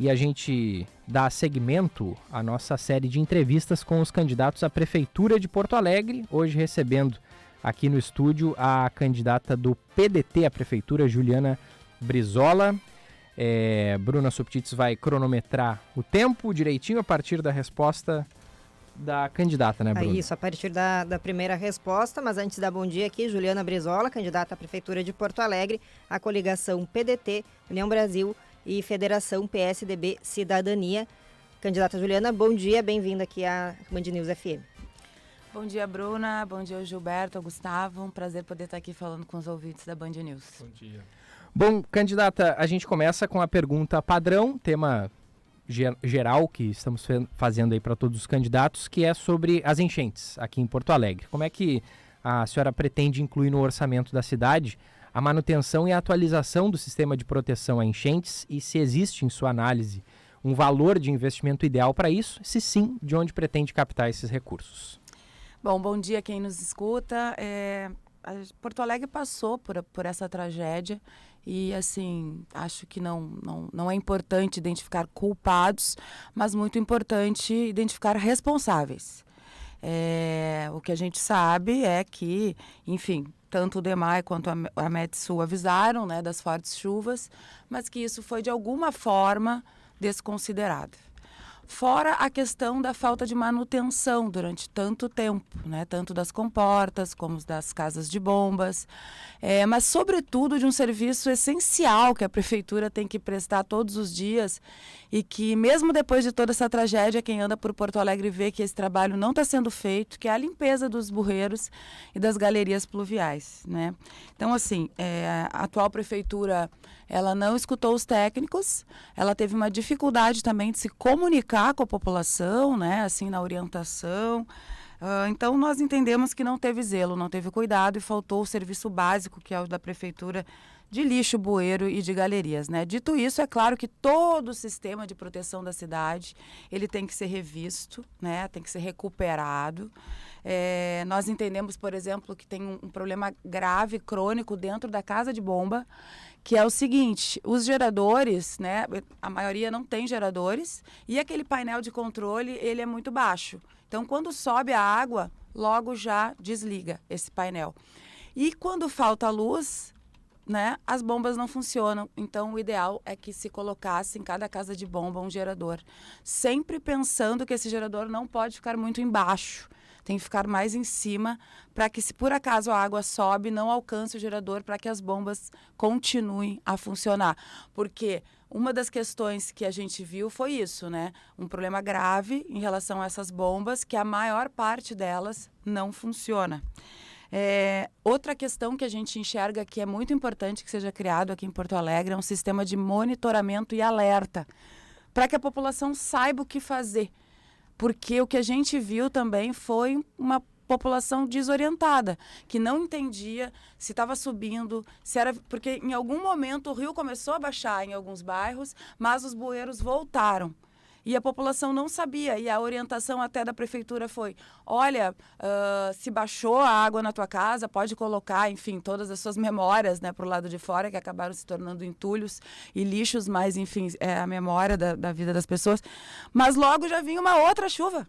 e a gente dá seguimento à nossa série de entrevistas com os candidatos à Prefeitura de Porto Alegre, hoje recebendo aqui no estúdio a candidata do PDT à Prefeitura, Juliana Brizola. Bruna Subtits vai cronometrar o tempo direitinho a partir da resposta da candidata, né, Bruna? Isso, a partir da primeira resposta, mas antes da bom dia aqui, Juliana Brizola, candidata à Prefeitura de Porto Alegre, a coligação PDT, União Brasil e Federação PSDB Cidadania. Candidata Juliana, bom dia, bem-vinda aqui à Band News FM. Bom dia, Bruna, bom dia, Gilberto, Gustavo, um prazer poder estar aqui falando com os ouvintes da Band News. Bom dia. Bom, candidata, a gente começa com a pergunta padrão, tema geral que estamos fazendo aí para todos os candidatos, que é sobre as enchentes aqui em Porto Alegre. Como é que a senhora pretende incluir no orçamento da cidade a manutenção e a atualização do sistema de proteção a enchentes e se existe em sua análise um valor de investimento ideal para isso? Se sim, de onde pretende captar esses recursos? Bom dia quem nos escuta. Porto Alegre passou por essa tragédia e, assim, acho que não é importante identificar culpados, mas muito importante identificar responsáveis. O que a gente sabe é que, enfim, tanto o DEMAI quanto a Metsul avisaram, né, das fortes chuvas, mas que isso foi de alguma forma desconsiderado. Fora a questão da falta de manutenção durante tanto tempo, né? Tanto das comportas como das casas de bombas, mas sobretudo de um serviço essencial que a prefeitura tem que prestar todos os dias e que mesmo depois de toda essa tragédia, quem anda por Porto Alegre vê que esse trabalho não está sendo feito, que é a limpeza dos bueiros e das galerias pluviais, né? Então, assim, a atual prefeitura, ela não escutou os técnicos, ela teve uma dificuldade também de se comunicar com a população, né, assim, na orientação. Então, nós entendemos que não teve zelo, não teve cuidado e faltou o serviço básico, que é o da prefeitura, de lixo, bueiro e de galerias, né? Dito isso, é claro que todo o sistema de proteção da cidade, ele tem que ser revisto, né? Tem que ser recuperado. Nós entendemos, por exemplo, que tem um problema grave, crônico, dentro da casa de bomba, que é o seguinte: os geradores, né? A maioria não tem geradores e aquele painel de controle, ele é muito baixo. Então, quando sobe a água, logo já desliga esse painel. E quando falta luz, né, as bombas não funcionam. Então, o ideal é que se colocasse em cada casa de bomba um gerador, sempre pensando que esse gerador não pode ficar muito embaixo, tem que ficar mais em cima, para que, se por acaso a água sobe, não alcance o gerador, para que as bombas continuem a funcionar. Porque uma das questões que a gente viu foi isso, né? Um problema grave em relação a essas bombas, que a maior parte delas não funciona. Outra questão que a gente enxerga que é muito importante que seja criado aqui em Porto Alegre é um sistema de monitoramento e alerta, para que a população saiba o que fazer. Porque o que a gente viu também foi uma população desorientada, que não entendia se estava subindo, se era... Porque em algum momento o rio começou a baixar em alguns bairros, mas os bueiros voltaram. E a população não sabia, e a orientação até da prefeitura foi: olha, se baixou a água na tua casa, pode colocar, enfim, todas as suas memórias, né, para o lado de fora, que acabaram se tornando entulhos e lixos, mas, enfim, a memória da vida das pessoas. Mas logo já vinha uma outra chuva.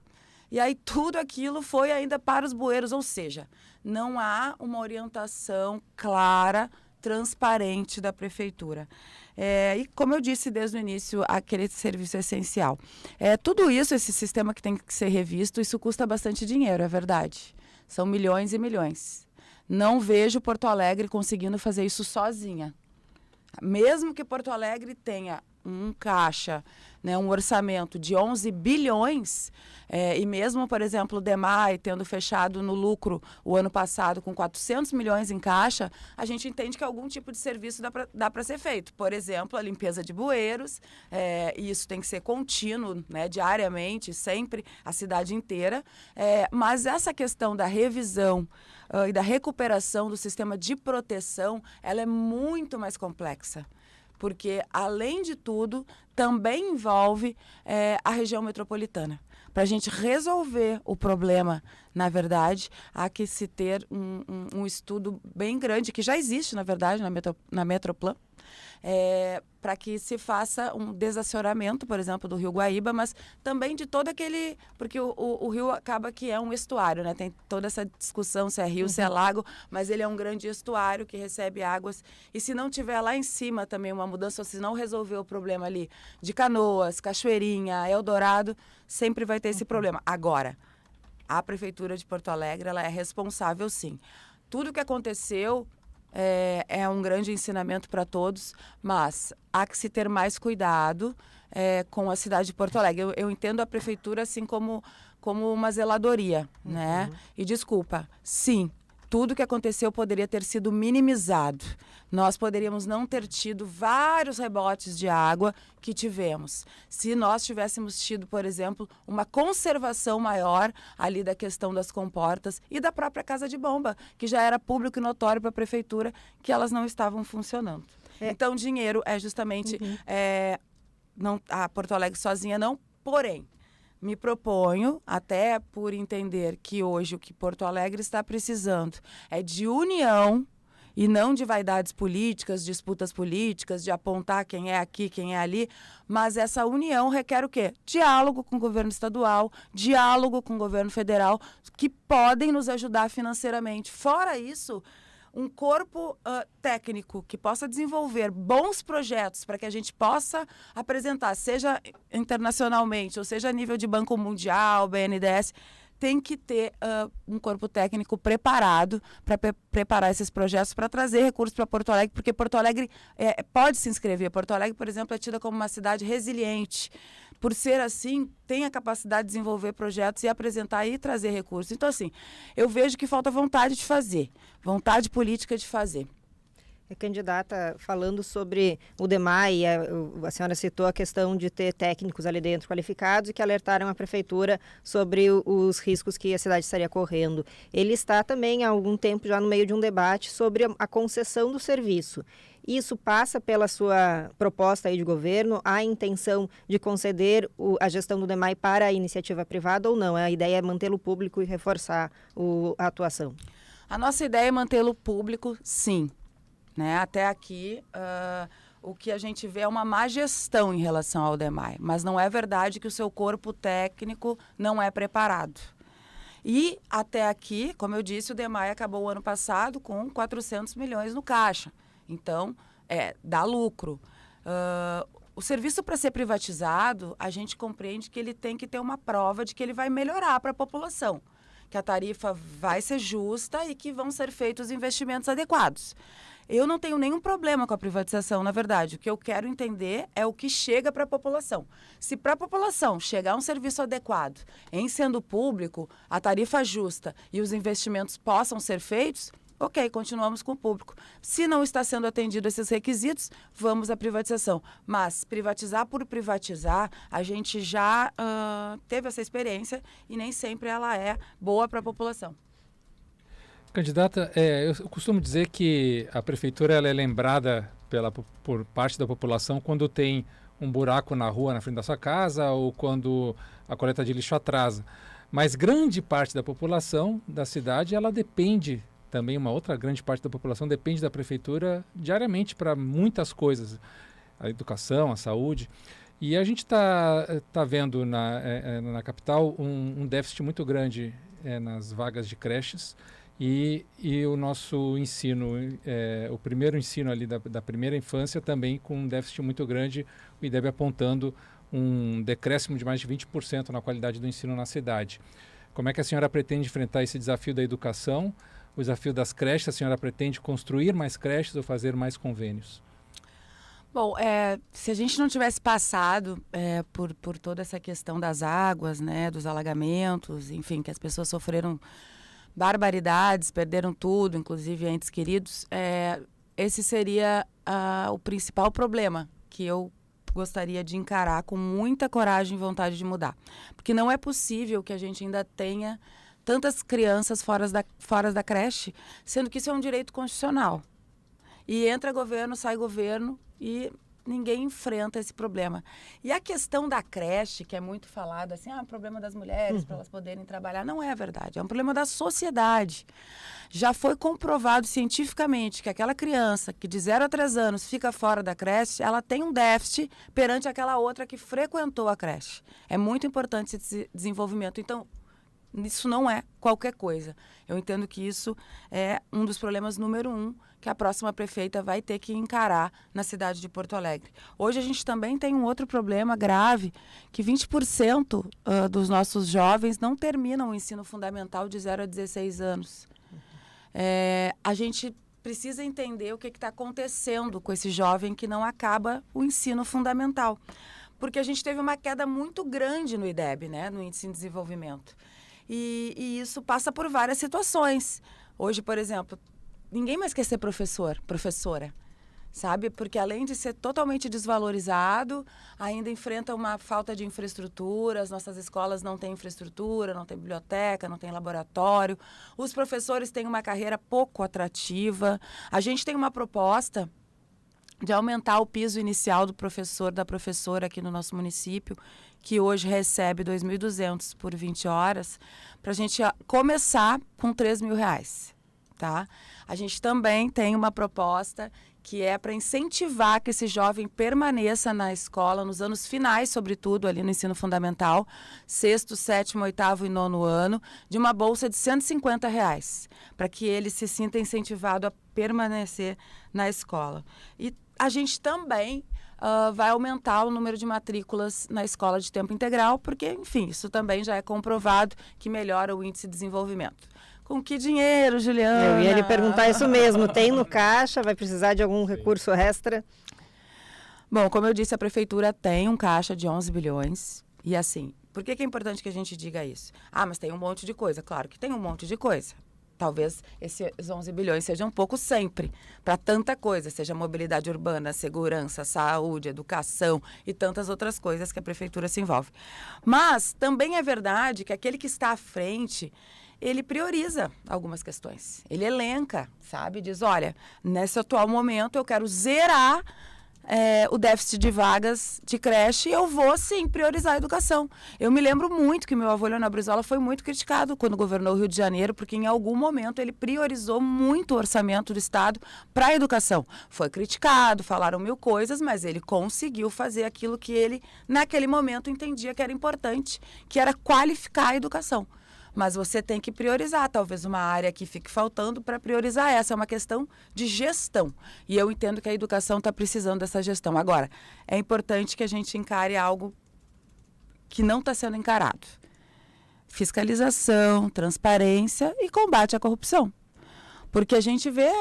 E aí tudo aquilo foi ainda para os bueiros, ou seja, não há uma orientação clara, transparente da prefeitura. E como eu disse desde o início, aquele serviço essencial. Tudo isso, esse sistema que tem que ser revisto, isso custa bastante dinheiro, é verdade. São milhões e milhões. Não vejo Porto Alegre conseguindo fazer isso sozinha. Mesmo que Porto Alegre tenha um caixa, né, um orçamento de 11 bilhões, e mesmo, por exemplo, o DEMAI tendo fechado no lucro o ano passado com 400 milhões em caixa, a gente entende que algum tipo de serviço dá para ser feito. Por exemplo, a limpeza de bueiros, e isso tem que ser contínuo, né, diariamente, sempre, a cidade inteira. Mas essa questão da revisão e da recuperação do sistema de proteção, ela é muito mais complexa. Porque, além de tudo, também envolve a região metropolitana. Para a gente resolver o problema, na verdade, há que se ter um estudo bem grande, que já existe, na verdade, na Metroplan, para que se faça um desacionamento, por exemplo, do Rio Guaíba, mas também de todo aquele... Porque o rio acaba que é um estuário, né? Tem toda essa discussão se é rio, se é lago, mas ele é um grande estuário que recebe águas. E se não tiver lá em cima também uma mudança, ou se não resolver o problema ali de Canoas, Cachoeirinha, Eldorado, sempre vai ter esse problema. Agora, a Prefeitura de Porto Alegre, ela é responsável, sim. Tudo que aconteceu é um grande ensinamento para todos, mas há que se ter mais cuidado com a cidade de Porto Alegre. Eu entendo a Prefeitura assim como uma zeladoria, né? E desculpa, sim, tudo que aconteceu poderia ter sido minimizado. Nós poderíamos não ter tido vários rebotes de água que tivemos. Se nós tivéssemos tido, por exemplo, uma conservação maior ali da questão das comportas e da própria casa de bomba, que já era público e notório para a prefeitura que elas não estavam funcionando. Então, dinheiro é justamente... não, a Porto Alegre sozinha não, porém... Me proponho, até por entender que hoje o que Porto Alegre está precisando é de união e não de vaidades políticas, disputas políticas, de apontar quem é aqui, quem é ali, mas essa união requer o quê? Diálogo com o governo estadual, diálogo com o governo federal, que podem nos ajudar financeiramente. Fora isso, um corpo técnico que possa desenvolver bons projetos para que a gente possa apresentar, seja internacionalmente ou seja a nível de Banco Mundial, BNDES, tem que ter um corpo técnico preparado para preparar esses projetos, para trazer recursos para Porto Alegre, porque Porto Alegre pode se inscrever. Porto Alegre, por exemplo, é tida como uma cidade resiliente. Por ser assim, tem a capacidade de desenvolver projetos e apresentar e trazer recursos. Então, assim, eu vejo que falta vontade de fazer, vontade política de fazer. Candidata, falando sobre o DEMAI, a senhora citou a questão de ter técnicos ali dentro qualificados e que alertaram a prefeitura sobre os riscos que a cidade estaria correndo. Ele está também há algum tempo já no meio de um debate sobre a concessão do serviço. Isso passa pela sua proposta aí de governo, a intenção de conceder a gestão do DEMAI para a iniciativa privada ou não? A ideia é mantê-lo público e reforçar a atuação. A nossa ideia é mantê-lo público, sim. Né? Até aqui, o que a gente vê é uma má gestão em relação ao DEMAI, mas não é verdade que o seu corpo técnico não é preparado. E até aqui, como eu disse, o DEMAI acabou o ano passado com 400 milhões no caixa. Então, dá lucro. O serviço, para ser privatizado, a gente compreende que ele tem que ter uma prova de que ele vai melhorar para a população, que a tarifa vai ser justa e que vão ser feitos investimentos adequados. Eu não tenho nenhum problema com a privatização, na verdade. O que eu quero entender é o que chega para a população. Se para a população chegar um serviço adequado, em sendo público, a tarifa justa e os investimentos possam ser feitos, ok, continuamos com o público. Se não está sendo atendido esses requisitos, vamos à privatização. Mas privatizar por privatizar, a gente já teve essa experiência e nem sempre ela é boa para a população. Candidata, eu costumo dizer que a prefeitura ela é lembrada por parte da população quando tem um buraco na rua, na frente da sua casa, ou quando a coleta de lixo atrasa. Mas grande parte da população da cidade, ela depende, também uma outra grande parte da população depende da prefeitura diariamente para muitas coisas, a educação, a saúde. E a gente está vendo na capital um déficit muito grande nas vagas de creches. E o nosso ensino, o primeiro ensino ali da primeira infância também com um déficit muito grande, o IDEB apontando um decréscimo de mais de 20% na qualidade do ensino na cidade. Como é que a senhora pretende enfrentar esse desafio da educação, o desafio das creches? A senhora pretende construir mais creches ou fazer mais convênios? Bom, se a gente não tivesse passado por toda essa questão das águas, né, dos alagamentos, enfim, que as pessoas sofreram barbaridades, perderam tudo, inclusive entes queridos, esse seria o principal problema que eu gostaria de encarar com muita coragem e vontade de mudar. Porque não é possível que a gente ainda tenha tantas crianças fora da creche, sendo que isso é um direito constitucional. E entra governo, sai governo e ninguém enfrenta esse problema. E a questão da creche, que é muito falado assim, o problema das mulheres, para elas poderem trabalhar, não é verdade. É um problema da sociedade. Já foi comprovado cientificamente que aquela criança que de 0 a 3 anos fica fora da creche, ela tem um déficit perante aquela outra que frequentou a creche. É muito importante esse desenvolvimento. Então, isso não é qualquer coisa. Eu entendo que isso é um dos problemas número 1 que a próxima prefeita vai ter que encarar na cidade de Porto Alegre. Hoje a gente também tem um outro problema grave, que 20% dos nossos jovens não terminam o ensino fundamental de 0 a 16 anos. A gente precisa entender o que está acontecendo com esse jovem que não acaba o ensino fundamental. Porque a gente teve uma queda muito grande no IDEB, né, no Índice de Desenvolvimento. E isso passa por várias situações. Hoje, por exemplo, ninguém mais quer ser professora, sabe? Porque além de ser totalmente desvalorizado, ainda enfrenta uma falta de infraestrutura. As nossas escolas não têm infraestrutura, não tem biblioteca, não tem laboratório. Os professores têm uma carreira pouco atrativa. A gente tem uma proposta de aumentar o piso inicial do professor, da professora aqui no nosso município, que hoje recebe R$ 2.200 por 20 horas, para a gente começar com R$ 3.000, tá? A gente também tem uma proposta que é para incentivar que esse jovem permaneça na escola nos anos finais, sobretudo ali no ensino fundamental, 6º, 7º, 8º e 9º ano, de uma bolsa de R$ 150, para que ele se sinta incentivado a permanecer na escola. E a gente também vai aumentar o número de matrículas na escola de tempo integral, porque, enfim, isso também já é comprovado que melhora o índice de desenvolvimento. Com que dinheiro, Juliana? Eu ia lhe perguntar isso mesmo. Tem no caixa? Vai precisar de algum recurso extra? Bom, como eu disse, a prefeitura tem um caixa de 11 bilhões. E assim, por que é importante que a gente diga isso? Mas tem um monte de coisa. Claro que tem um monte de coisa. Talvez esses 11 bilhões sejam pouco sempre, para tanta coisa, seja mobilidade urbana, segurança, saúde, educação e tantas outras coisas que a prefeitura se envolve. Mas também é verdade que aquele que está à frente, ele prioriza algumas questões. Ele elenca, sabe? Diz, olha, nesse atual momento eu quero zerar o déficit de vagas de creche, eu vou, sim, priorizar a educação. Eu me lembro muito que meu avô, Leonel Brizola, foi muito criticado quando governou o Rio de Janeiro, porque em algum momento ele priorizou muito o orçamento do Estado para a educação. Foi criticado, falaram mil coisas, mas ele conseguiu fazer aquilo que ele, naquele momento, entendia que era importante, que era qualificar a educação. Mas você tem que priorizar, talvez uma área que fique faltando para priorizar essa. É uma questão de gestão. E eu entendo que a educação está precisando dessa gestão. Agora, é importante que a gente encare algo que não está sendo encarado. Fiscalização, transparência e combate à corrupção. Porque a gente vê,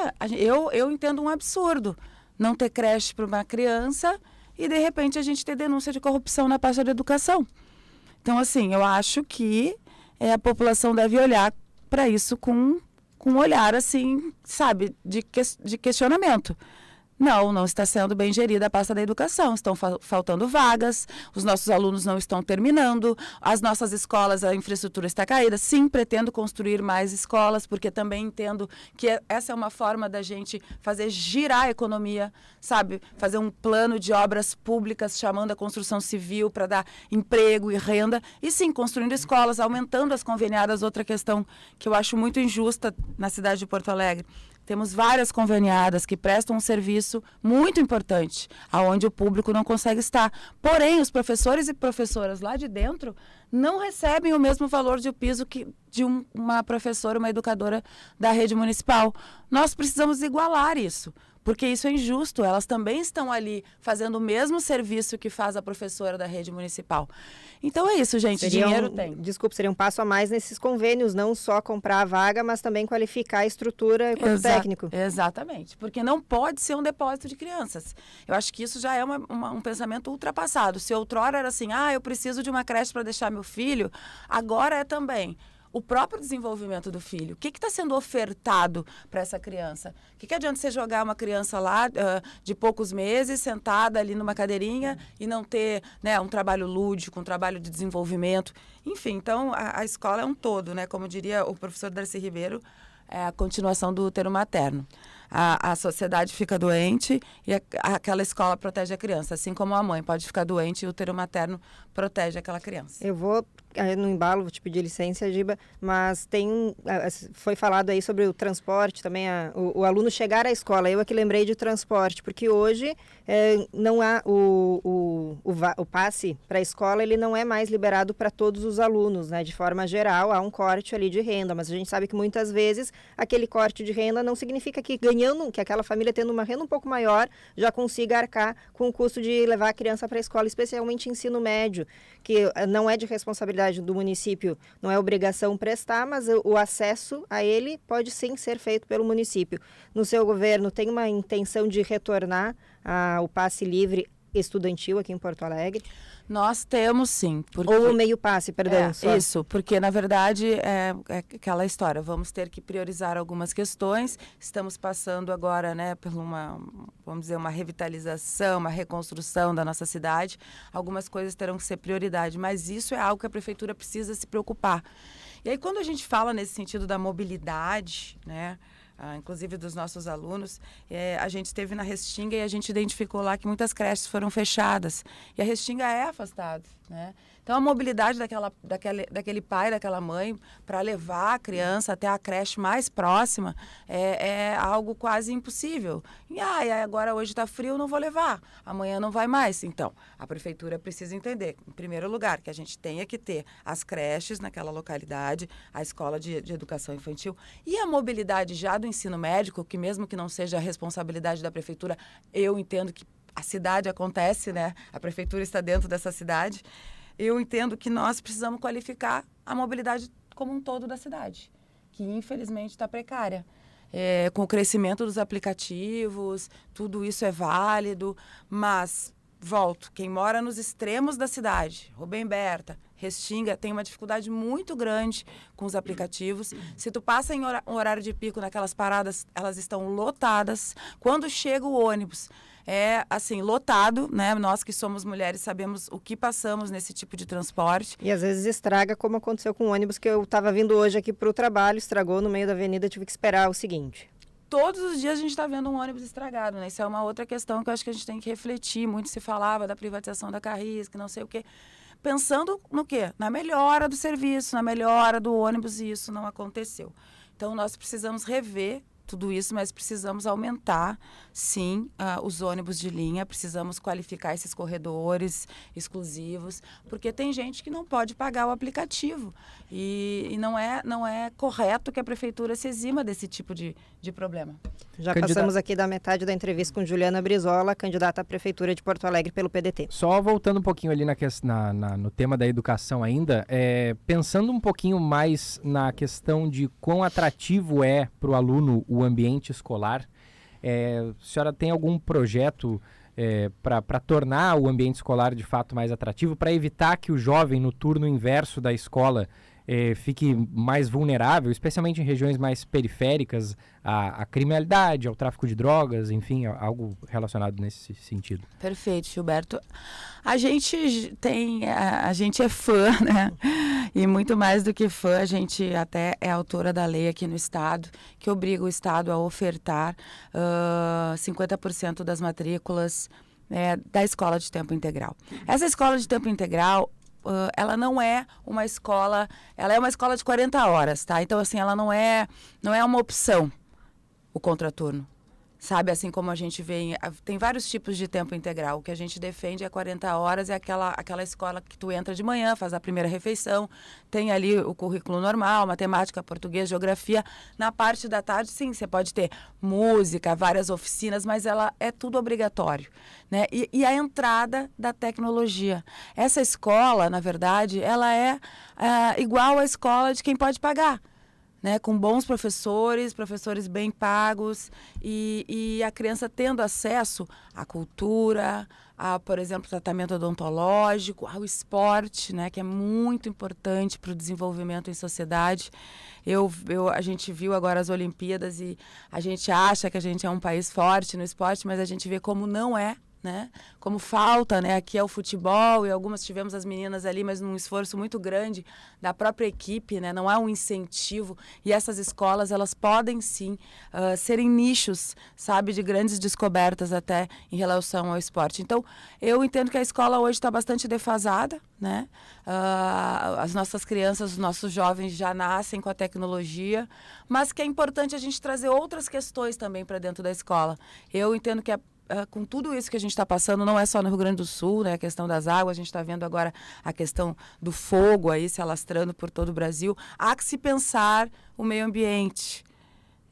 eu entendo um absurdo não ter creche para uma criança e, de repente, a gente ter denúncia de corrupção na pasta da educação. Então, assim, eu acho que a população deve olhar para isso com um olhar, assim, sabe, de questionamento. Não está sendo bem gerida a pasta da educação, estão faltando vagas, os nossos alunos não estão terminando, as nossas escolas, a infraestrutura está caída. Sim, pretendo construir mais escolas, porque também entendo que essa é uma forma da gente fazer girar a economia, sabe? Fazer um plano de obras públicas chamando a construção civil para dar emprego e renda. E sim, construindo escolas, aumentando as conveniadas, outra questão que eu acho muito injusta na cidade de Porto Alegre. Temos várias conveniadas que prestam um serviço muito importante, aonde o público não consegue estar. Porém, os professores e professoras lá de dentro não recebem o mesmo valor de piso que de uma professora, uma educadora da rede municipal. Nós precisamos igualar isso, porque isso é injusto. Elas também estão ali fazendo o mesmo serviço que faz a professora da rede municipal. Então é isso, gente. Dinheiro tem. Desculpa, seria um passo a mais nesses convênios, não só comprar a vaga, mas também qualificar a estrutura e o corpo técnico. Exatamente, porque não pode ser um depósito de crianças. Eu acho que isso já é um pensamento ultrapassado. Se outrora era assim, eu preciso de uma creche para deixar meu filho, agora é também o próprio desenvolvimento do filho. O que está sendo ofertado para essa criança? O que adianta você jogar uma criança lá de poucos meses, sentada ali numa cadeirinha e não ter, né, um trabalho lúdico, um trabalho de desenvolvimento? Enfim, então a escola é um todo, né? Como diria o professor Darcy Ribeiro, é a continuação do útero materno. a sociedade fica doente e aquela escola protege a criança, assim como a mãe pode ficar doente e o útero materno protege aquela criança. Eu vou no embalo, vou te pedir licença, Giba, mas foi falado aí sobre o transporte também, o aluno chegar à escola. Eu aqui lembrei de transporte, porque hoje não há o passe para a escola, ele não é mais liberado para todos os alunos, né? De forma geral, há um corte ali de renda, mas a gente sabe que muitas vezes aquele corte de renda não significa que que aquela família tendo uma renda um pouco maior já consiga arcar com o custo de levar a criança para a escola, especialmente ensino médio, que não é de responsabilidade do município, não é obrigação prestar, mas o acesso a ele pode sim ser feito pelo município. No seu governo, tem uma intenção de retornar o passe livre estudantil aqui em Porto Alegre? Nós temos sim. Ou o meio passe, perdão. Isso, porque na verdade é aquela história, vamos ter que priorizar algumas questões, estamos passando agora, né, por vamos dizer, uma revitalização, uma reconstrução da nossa cidade, algumas coisas terão que ser prioridade, mas isso é algo que a prefeitura precisa se preocupar. E aí quando a gente fala nesse sentido da mobilidade, né, inclusive dos nossos alunos, a gente esteve na Restinga e a gente identificou lá que muitas creches foram fechadas. E a Restinga é afastada, né? Então, a mobilidade daquele pai, daquela mãe, para levar a criança até a creche mais próxima é algo quase impossível. E agora hoje está frio, não vou levar. Amanhã não vai mais. Então, a prefeitura precisa entender, em primeiro lugar, que a gente tenha que ter as creches naquela localidade, a escola de educação infantil e a mobilidade já do ensino médico, que mesmo que não seja a responsabilidade da prefeitura, eu entendo que a cidade acontece, né? A prefeitura está dentro dessa cidade. Eu entendo que nós precisamos qualificar a mobilidade como um todo da cidade, que infelizmente está precária. Com o crescimento dos aplicativos, tudo isso é válido, mas, quem mora nos extremos da cidade, Rubem Berta, Restinga, tem uma dificuldade muito grande com os aplicativos. Se tu passa em horário de pico naquelas paradas, elas estão lotadas. Quando chega o ônibus, assim, lotado, né? Nós que somos mulheres sabemos o que passamos nesse tipo de transporte. E às vezes estraga, como aconteceu com o ônibus que eu estava vindo hoje aqui para o trabalho, estragou no meio da avenida, tive que esperar o seguinte. Todos os dias a gente está vendo um ônibus estragado, né? Isso é uma outra questão que eu acho que a gente tem que refletir. Muito se falava da privatização da Carris, que não sei o quê. Pensando no quê? Na melhora do serviço, na melhora do ônibus, e isso não aconteceu. Então, nós precisamos rever tudo isso, mas precisamos aumentar, sim, os ônibus de linha, precisamos qualificar esses corredores exclusivos, porque tem gente que não pode pagar o aplicativo e não é correto que a prefeitura se exima desse tipo de problema. Já passamos aqui da metade da entrevista com Juliana Brizola, candidata à Prefeitura de Porto Alegre pelo PDT. Só voltando um pouquinho ali no tema da educação ainda, pensando um pouquinho mais na questão de quão atrativo é para o aluno o ambiente escolar, a senhora tem algum projeto para tornar o ambiente escolar de fato mais atrativo, para evitar que o jovem no turno inverso da escola fique mais vulnerável, especialmente em regiões mais periféricas, à criminalidade, ao tráfico de drogas, enfim, algo relacionado nesse sentido? Perfeito, Gilberto. A gente é fã, né? E muito mais do que fã, a gente até é autora da lei aqui no Estado, que obriga o Estado a ofertar 50% das matrículas da escola de tempo integral. Essa escola de tempo integral, ela não é uma escola, ela é uma escola de 40 horas, tá? Então, assim, ela não é uma opção, o contraturno. Sabe, assim como a gente vê, tem vários tipos de tempo integral. O que a gente defende é 40 horas, é aquela escola que tu entra de manhã, faz a primeira refeição, tem ali o currículo normal, matemática, português, geografia. Na parte da tarde, sim, você pode ter música, várias oficinas, mas ela é tudo obrigatório, né? E a entrada da tecnologia. Essa escola, na verdade, ela é igual à escola de quem pode pagar, né, com bons professores bem pagos e a criança tendo acesso à cultura, por exemplo, tratamento odontológico, ao esporte, né, que é muito importante para o desenvolvimento em sociedade. A gente viu agora as Olimpíadas e a gente acha que a gente é um país forte no esporte, mas a gente vê como não é né? Como falta, né? Aqui é o futebol e algumas tivemos as meninas ali, mas num esforço muito grande da própria equipe, né? Não há um incentivo e essas escolas, elas podem sim serem nichos, sabe? De grandes descobertas até em relação ao esporte. Então, eu entendo que a escola hoje está bastante defasada, né? As nossas crianças, os nossos jovens já nascem com a tecnologia, mas que é importante a gente trazer outras questões também para dentro da escola. Eu entendo que com tudo isso que a gente está passando, não é só no Rio Grande do Sul, né? A questão das águas, a gente está vendo agora a questão do fogo aí se alastrando por todo o Brasil. Há que se pensar o meio ambiente.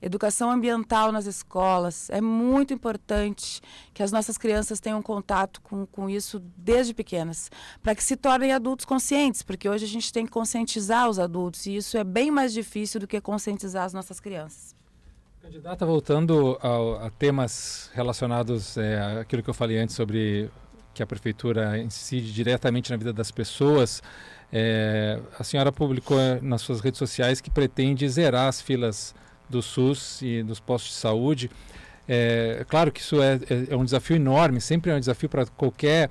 Educação ambiental nas escolas. É muito importante que as nossas crianças tenham contato com isso desde pequenas, para que se tornem adultos conscientes, porque hoje a gente tem que conscientizar os adultos e isso é bem mais difícil do que conscientizar as nossas crianças. Candidata, voltando a temas relacionados àquilo que eu falei antes sobre que a prefeitura incide diretamente na vida das pessoas, a senhora publicou nas suas redes sociais que pretende zerar as filas do SUS e dos postos de saúde. Claro que isso é um desafio enorme, sempre é um desafio para qualquer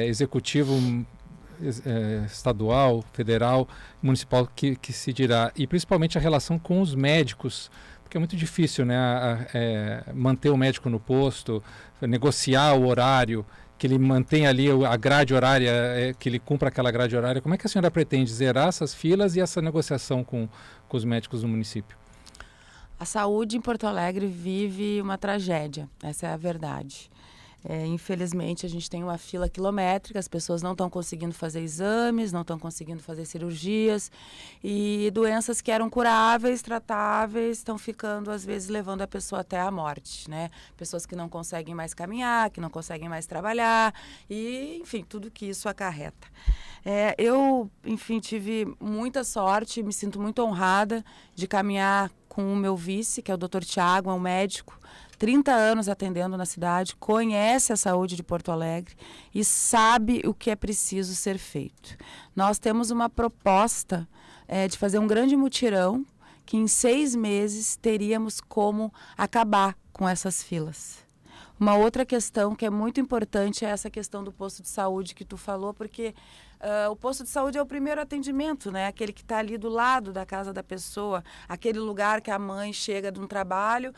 executivo estadual, federal, municipal que se dirá, e principalmente a relação com os médicos, porque é muito difícil, né, manter o médico no posto, negociar o horário, que ele mantenha ali a grade horária, que ele cumpra aquela grade horária. Como é que a senhora pretende zerar essas filas e essa negociação com os médicos do município? A saúde em Porto Alegre vive uma tragédia, essa é a verdade. Infelizmente, a gente tem uma fila quilométrica, as pessoas não estão conseguindo fazer exames, não estão conseguindo fazer cirurgias e doenças que eram curáveis, tratáveis, estão ficando, às vezes, levando a pessoa até a morte, né? Pessoas que não conseguem mais caminhar, que não conseguem mais trabalhar e, enfim, tudo que isso acarreta. Eu, enfim, tive muita sorte, me sinto muito honrada de caminhar com o meu vice, que é o Dr. Tiago, é um médico, 30 anos atendendo na cidade, conhece a saúde de Porto Alegre e sabe o que é preciso ser feito. Nós temos uma proposta de fazer um grande mutirão que em 6 meses teríamos como acabar com essas filas. Uma outra questão que é muito importante é essa questão do posto de saúde que tu falou, porque o posto de saúde é o primeiro atendimento, né? Aquele que está ali do lado da casa da pessoa, aquele lugar que a mãe chega de um trabalho,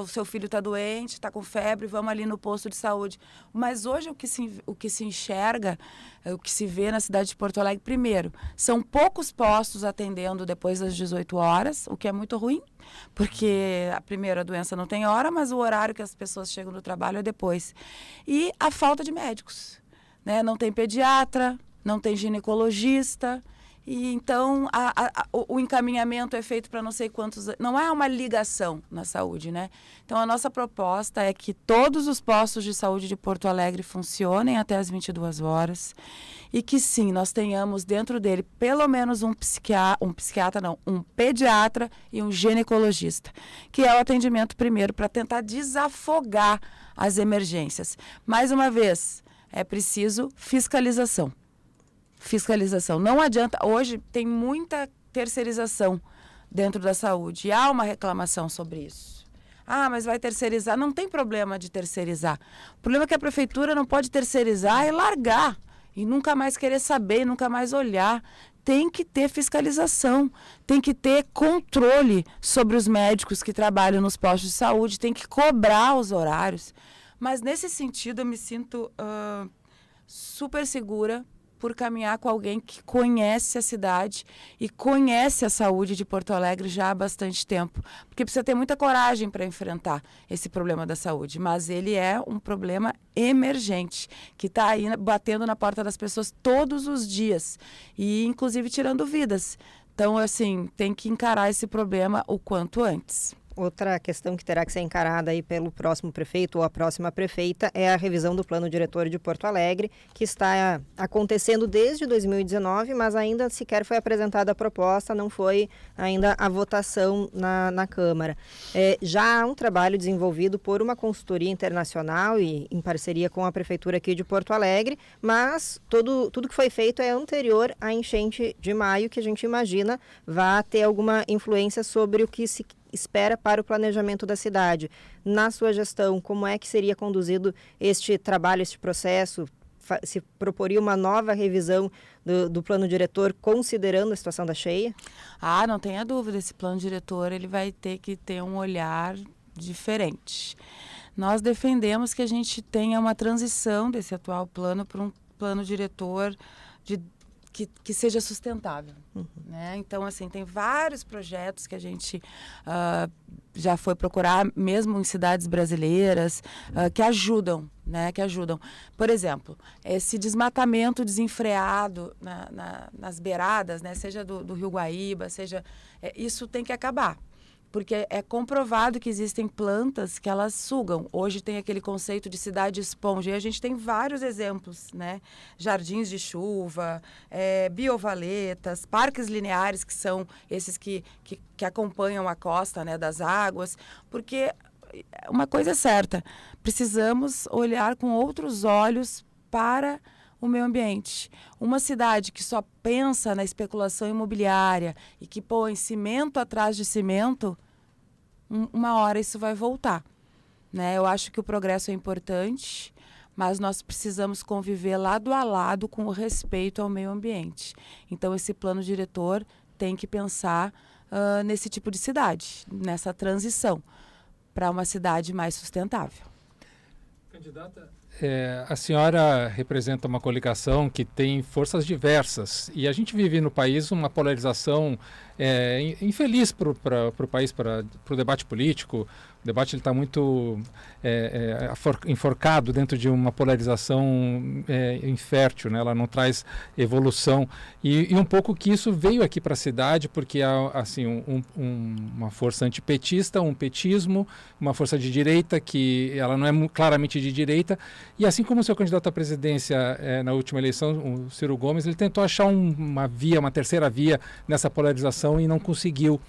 o seu filho está doente, está com febre, vamos ali no posto de saúde. Mas hoje o que se enxerga, o que se vê na cidade de Porto Alegre, primeiro, são poucos postos atendendo depois das 18 horas, o que é muito ruim, porque a doença não tem hora, mas o horário que as pessoas chegam no trabalho é depois. E a falta de médicos, né? Não tem pediatra, não tem ginecologista, e então o encaminhamento é feito para não sei quantos... Não é uma ligação na saúde, né? Então, a nossa proposta é que todos os postos de saúde de Porto Alegre funcionem até as 22 horas e que, sim, nós tenhamos dentro dele pelo menos um pediatra e um ginecologista, que é o atendimento primeiro para tentar desafogar as emergências. Mais uma vez, é preciso fiscalização. Fiscalização. Não adianta, hoje tem muita terceirização dentro da saúde e há uma reclamação sobre isso. Mas vai terceirizar. Não tem problema de terceirizar. O problema é que a prefeitura não pode terceirizar e largar e nunca mais querer saber, nunca mais olhar. Tem que ter fiscalização, tem que ter controle sobre os médicos que trabalham nos postos de saúde, tem que cobrar os horários. Mas nesse sentido eu me sinto super segura por caminhar com alguém que conhece a cidade e conhece a saúde de Porto Alegre já há bastante tempo. Porque precisa ter muita coragem para enfrentar esse problema da saúde. Mas ele é um problema emergente, que está aí batendo na porta das pessoas todos os dias. E, inclusive, tirando vidas. Então, assim, tem que encarar esse problema o quanto antes. Outra questão que terá que ser encarada aí pelo próximo prefeito ou a próxima prefeita é a revisão do plano diretor de Porto Alegre, que está acontecendo desde 2019, mas ainda sequer foi apresentada a proposta, não foi ainda a votação na Câmara. Já há um trabalho desenvolvido por uma consultoria internacional e em parceria com a prefeitura aqui de Porto Alegre, mas tudo que foi feito é anterior à enchente de maio, que a gente imagina vai ter alguma influência sobre o que se espera para o planejamento da cidade. Na sua gestão, como é que seria conduzido este trabalho, este processo? Se proporia uma nova revisão do plano diretor, considerando a situação da cheia? Não tenha dúvida, esse plano diretor ele vai ter que ter um olhar diferente. Nós defendemos que a gente tenha uma transição desse atual plano para um plano diretor que seja sustentável. Né? Então, assim, tem vários projetos que a gente já foi procurar, mesmo em cidades brasileiras, que ajudam, né? Que ajudam. Por exemplo, esse desmatamento desenfreado nas beiradas, né? Seja do Rio Guaíba, isso tem que acabar. Porque é comprovado que existem plantas que elas sugam. Hoje tem aquele conceito de cidade esponja. E a gente tem vários exemplos, né? Jardins de chuva, biovaletas, parques lineares, que são esses que acompanham a costa, né, das águas. Porque uma coisa é certa, precisamos olhar com outros olhos para o meio ambiente. Uma cidade que só pensa na especulação imobiliária e que põe cimento atrás de cimento, uma hora isso vai voltar. Né? Eu acho que o progresso é importante, mas nós precisamos conviver lado a lado com o respeito ao meio ambiente. Então, esse plano diretor tem que pensar nesse tipo de cidade, nessa transição para uma cidade mais sustentável. Candidata, a senhora representa uma coligação que tem forças diversas e a gente vive no país uma polarização infeliz para o país, para o debate político. O debate está muito enforcado dentro de uma polarização infértil, né? Ela não traz evolução. E um pouco que isso veio aqui para a cidade, porque há assim, uma força antipetista, um petismo, uma força de direita, que ela não é claramente de direita. E assim como o seu candidato à presidência na última eleição, o Ciro Gomes, ele tentou achar uma terceira via nessa polarização e não conseguiu.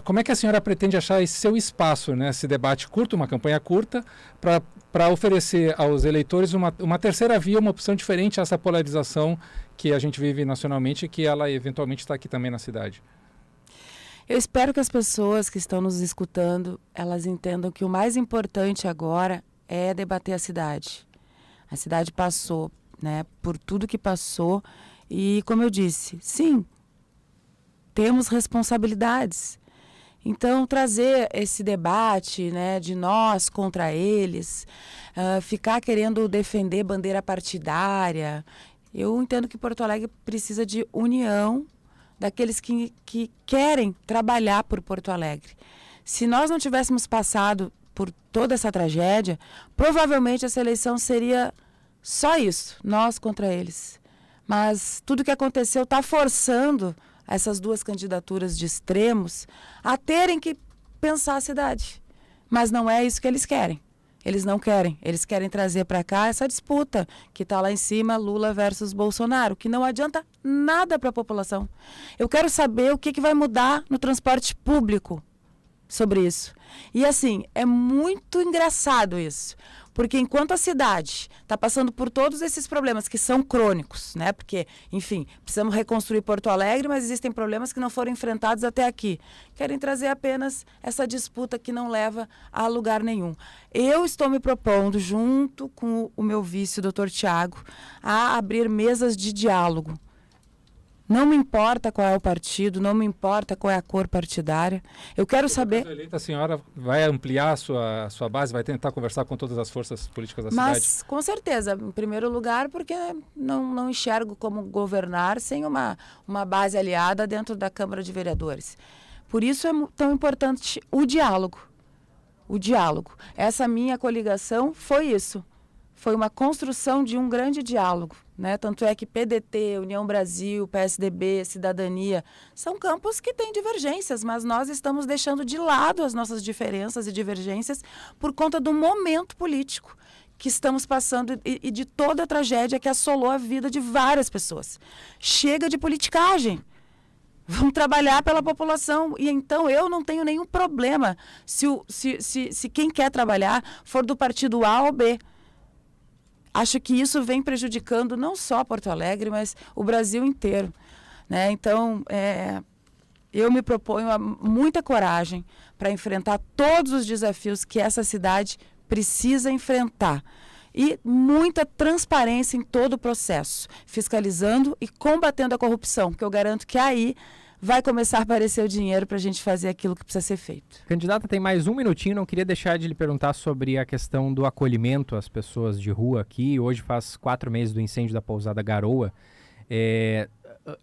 Como é que a senhora pretende achar esse seu espaço nesse debate curto, uma campanha curta, para oferecer aos eleitores uma terceira via, uma opção diferente a essa polarização que a gente vive nacionalmente e que ela eventualmente está aqui também na cidade? Eu espero que as pessoas que estão nos escutando, elas entendam que o mais importante agora é debater a cidade. A cidade passou, né, por tudo que passou e, como eu disse, sim, temos responsabilidades. Então, trazer esse debate, né, de nós contra eles, ficar querendo defender bandeira partidária, eu entendo que Porto Alegre precisa de união daqueles que querem trabalhar por Porto Alegre. Se nós não tivéssemos passado por toda essa tragédia, provavelmente essa eleição seria só isso, nós contra eles. Mas tudo que aconteceu está forçando essas duas candidaturas de extremos a terem que pensar a cidade. Mas não é isso que eles querem. Eles não querem. Eles querem trazer para cá essa disputa que está lá em cima, Lula versus Bolsonaro, que não adianta nada para a população. Eu quero saber o que vai mudar no transporte público sobre isso. E assim, é muito engraçado isso. Porque enquanto a cidade está passando por todos esses problemas que são crônicos, né? Porque, enfim, precisamos reconstruir Porto Alegre, mas existem problemas que não foram enfrentados até aqui. Querem trazer apenas essa disputa que não leva a lugar nenhum. Eu estou me propondo, junto com o meu vice, o Dr. Tiago, a abrir mesas de diálogo. Não me importa qual é o partido, não me importa qual é a cor partidária. Eu quero saber... A senhora vai ampliar a sua base, vai tentar conversar com todas as forças políticas da cidade? Mas, com certeza, em primeiro lugar, porque não enxergo como governar sem uma base aliada dentro da Câmara de Vereadores. Por isso é tão importante o diálogo. O diálogo. Essa minha coligação foi isso. Foi uma construção de um grande diálogo. Né? Tanto é que PDT, União Brasil, PSDB, Cidadania, são campos que têm divergências, mas nós estamos deixando de lado as nossas diferenças e divergências por conta do momento político que estamos passando e de toda a tragédia que assolou a vida de várias pessoas. Chega de politicagem. Vamos trabalhar pela população. E então eu não tenho nenhum problema se quem quer trabalhar for do partido A ou B. Acho que isso vem prejudicando não só Porto Alegre, mas o Brasil inteiro. Né? Então, eu me proponho a muita coragem para enfrentar todos os desafios que essa cidade precisa enfrentar. E muita transparência em todo o processo, fiscalizando e combatendo a corrupção, que eu garanto que aí vai começar a aparecer o dinheiro para a gente fazer aquilo que precisa ser feito. Candidata, tem mais um minutinho, não queria deixar de lhe perguntar sobre a questão do acolhimento às pessoas de rua aqui. Hoje faz 4 meses do incêndio da pousada Garoa.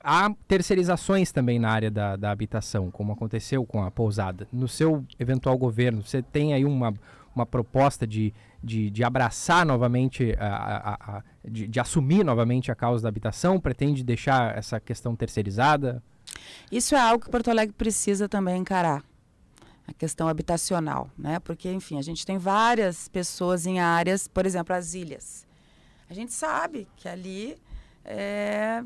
Há terceirizações também na área da habitação, como aconteceu com a pousada. No seu eventual governo, você tem aí uma proposta de abraçar novamente, de assumir novamente a causa da habitação? Pretende deixar essa questão terceirizada? Isso é algo que Porto Alegre precisa também encarar, a questão habitacional, né? Porque, enfim, a gente tem várias pessoas em áreas, por exemplo, as ilhas. A gente sabe que ali é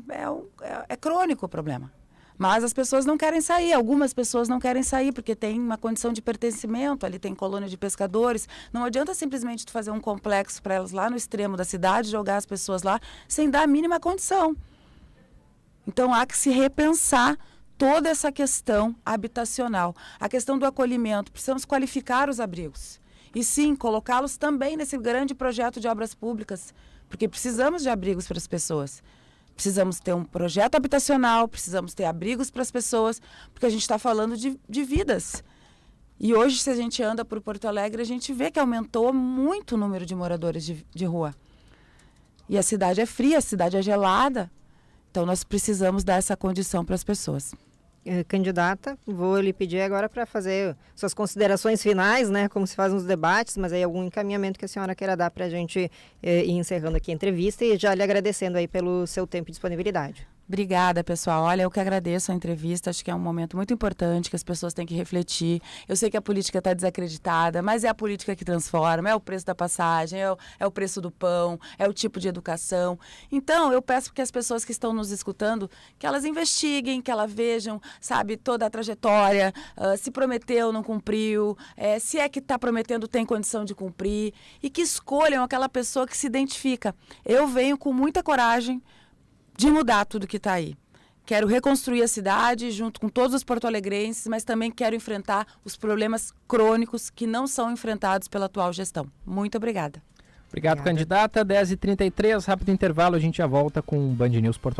crônico o problema. Mas as pessoas não querem sair, algumas pessoas não querem sair porque tem uma condição de pertencimento, ali tem colônia de pescadores. Não adianta simplesmente tu fazer um complexo para elas lá no extremo da cidade, jogar as pessoas lá sem dar a mínima condição. Então há que se repensar toda essa questão habitacional. A questão do acolhimento, precisamos qualificar os abrigos. E sim, colocá-los também nesse grande projeto de obras públicas, porque precisamos de abrigos para as pessoas. Precisamos ter um projeto habitacional, precisamos ter abrigos para as pessoas, porque a gente está falando de vidas. E hoje, se a gente anda por Porto Alegre, a gente vê que aumentou muito o número de moradores de rua. E a cidade é fria, a cidade é gelada. Então, nós precisamos dar essa condição para as pessoas. Candidata, vou lhe pedir agora para fazer suas considerações finais, né, como se faz nos debates, mas aí algum encaminhamento que a senhora queira dar para a gente ir encerrando aqui a entrevista e já lhe agradecendo aí pelo seu tempo e disponibilidade. Obrigada, pessoal. Olha, eu que agradeço a entrevista. Acho que é um momento muito importante que as pessoas têm que refletir. Eu sei que a política está desacreditada, mas é a política que transforma, é o preço da passagem, é o preço do pão, é o tipo de educação. Então, eu peço que as pessoas que estão nos escutando, que elas investiguem, que elas vejam, sabe, toda a trajetória, se prometeu, não cumpriu, se é que está prometendo, tem condição de cumprir, e que escolham aquela pessoa que se identifica. Eu venho com muita coragem de mudar tudo que está aí. Quero reconstruir a cidade junto com todos os porto-alegrenses, mas também quero enfrentar os problemas crônicos que não são enfrentados pela atual gestão. Muito obrigada. Obrigado, candidata. 10h33, rápido intervalo, a gente já volta com o Band News Porto Alegre.